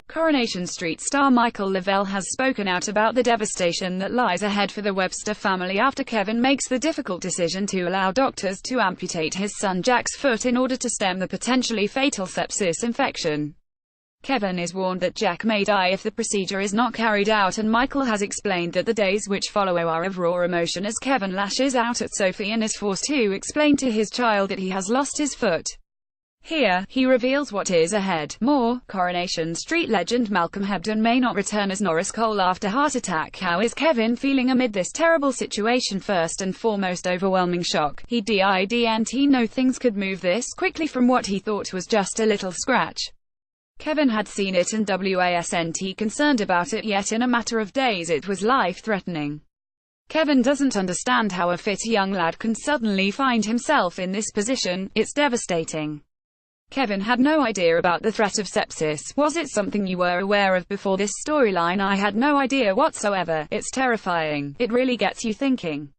Coronation Street star Michael Lavelle has spoken out about the devastation that lies ahead for the Webster family after Kevin makes the difficult decision to allow doctors to amputate his son Jack's foot in order to stem the potentially fatal sepsis infection. Kevin is warned that Jack may die if the procedure is not carried out, and Michael has explained that the days which follow are of raw emotion as Kevin lashes out at Sophie and is forced to explain to his child that he has lost his foot. Here, he reveals what is ahead. More, Coronation Street legend Malcolm Hebden may not return as Norris Cole after heart attack. How is Kevin feeling amid this terrible situation? First and foremost, overwhelming shock. He didn't know things could move this quickly from what he thought was just a little scratch. Kevin had seen it and wasn't concerned about it, yet in a matter of days it was life-threatening. Kevin doesn't understand how a fit young lad can suddenly find himself in this position. It's devastating. Kevin had no idea about the threat of sepsis. Was it something you were aware of before this storyline? I had no idea whatsoever. It's terrifying. It really gets you thinking.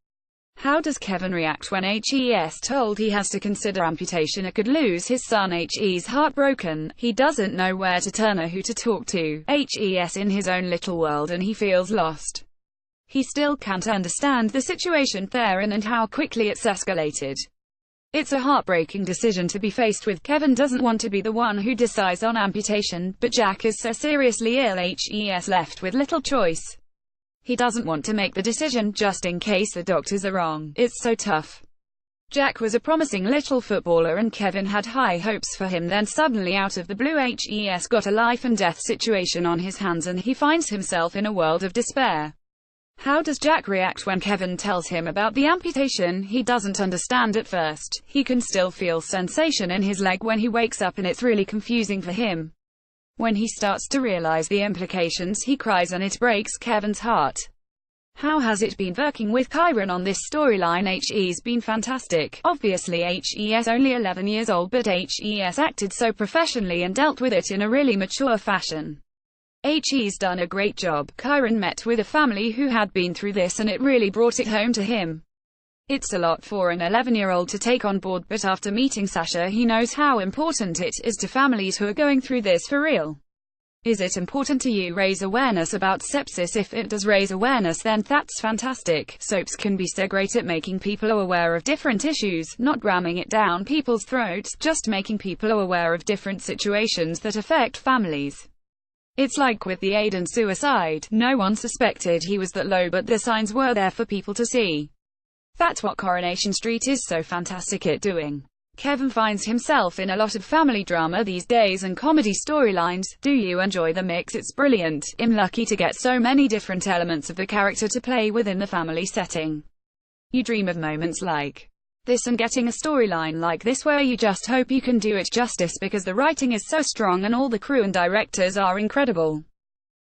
How does Kevin react when he's told he has to consider amputation or could lose his son? He's heartbroken. He doesn't know where to turn or who to talk to. He's in his own little world and he feels lost. He still can't understand the situation there and how quickly it's escalated. It's a heartbreaking decision to be faced with. Kevin doesn't want to be the one who decides on amputation, but Jack is so seriously ill he's left with little choice. He doesn't want to make the decision, just in case the doctors are wrong. It's so tough. Jack was a promising little footballer and Kevin had high hopes for him, then suddenly out of the blue he's got a life and death situation on his hands and he finds himself in a world of despair. How does Jack react when Kevin tells him about the amputation? He doesn't understand at first. He can still feel sensation in his leg when he wakes up and it's really confusing for him. When he starts to realize the implications, he cries and it breaks Kevin's heart. How has it been working with Kyron on this storyline? He's been fantastic. Obviously he's only 11 years old, but he's acted so professionally and dealt with it in a really mature fashion. He's done a great job. Kyron met with a family who had been through this and it really brought it home to him. It's a lot for an 11-year-old to take on board, but after meeting Sasha he knows how important it is to families who are going through this for real. Is it important to you? Raise awareness about sepsis. If it does raise awareness, then that's fantastic. Soaps can be so great at making people aware of different issues, not ramming it down people's throats, just making people aware of different situations that affect families. It's like with the Aiden suicide. No one suspected he was that low, but the signs were there for people to see. That's what Coronation Street is so fantastic at doing. Kevin finds himself in a lot of family drama these days and comedy storylines. Do you enjoy the mix? It's brilliant. I'm lucky to get so many different elements of the character to play within the family setting. You dream of moments like this and getting a storyline like this where you just hope you can do it justice because the writing is so strong and all the crew and directors are incredible.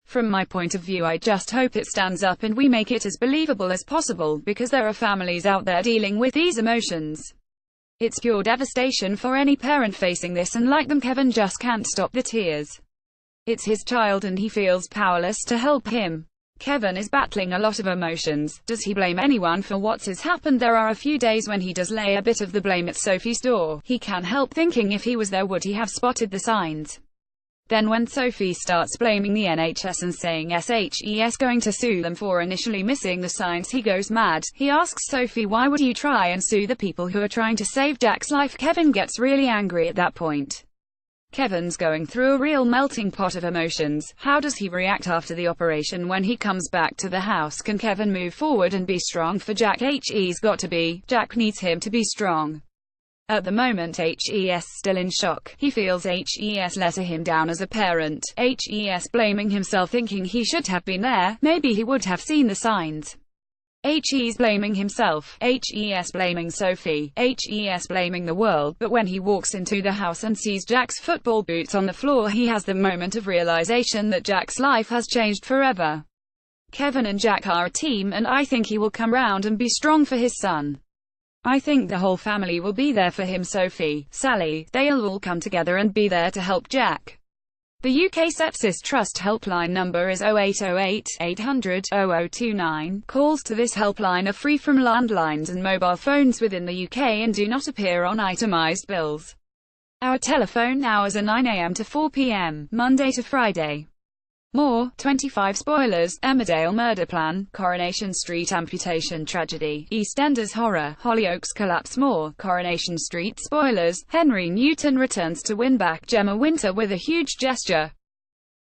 From my point of view, I just hope it stands up and we make it as believable as possible, because there are families out there dealing with these emotions. It's pure devastation for any parent facing this, and like them, Kevin just can't stop the tears. It's his child and he feels powerless to help him. Kevin is battling a lot of emotions. Does he blame anyone for what has happened? There are a few days when he does lay a bit of the blame at Sophie's door. He can't help thinking if he was there would he have spotted the signs. Then when Sophie starts blaming the NHS and saying he's going to sue them for initially missing the signs, he goes mad. He asks Sophie, why would you try and sue the people who are trying to save Jack's life? Kevin gets really angry at that point. Kevin's going through a real melting pot of emotions. How does he react after the operation when he comes back to the house? Can Kevin move forward and be strong for Jack? He's got to be. Jack needs him to be strong. At the moment he's still in shock. He feels he's let him down as a parent. He's blaming himself, thinking he should have been there. Maybe he would have seen the signs. He's blaming himself. He's blaming Sophie. He's blaming the world. But when he walks into the house and sees Jack's football boots on the floor, he has the moment of realization that Jack's life has changed forever. Kevin and Jack are a team, and I think he will come round and be strong for his son. I think the whole family will be there for him. Sophie, Sally, they'll all come together and be there to help Jack. The UK Sepsis Trust helpline number is 0808 800 0029. Calls to this helpline are free from landlines and mobile phones within the UK and do not appear on itemised bills. Our telephone hours are 9 AM to 4 PM, Monday to Friday. More, 25 spoilers, Emmerdale murder plan, Coronation Street amputation tragedy, EastEnders horror, Hollyoaks collapse. More, Coronation Street spoilers, Henry Newton returns to win back Gemma Winter with a huge gesture.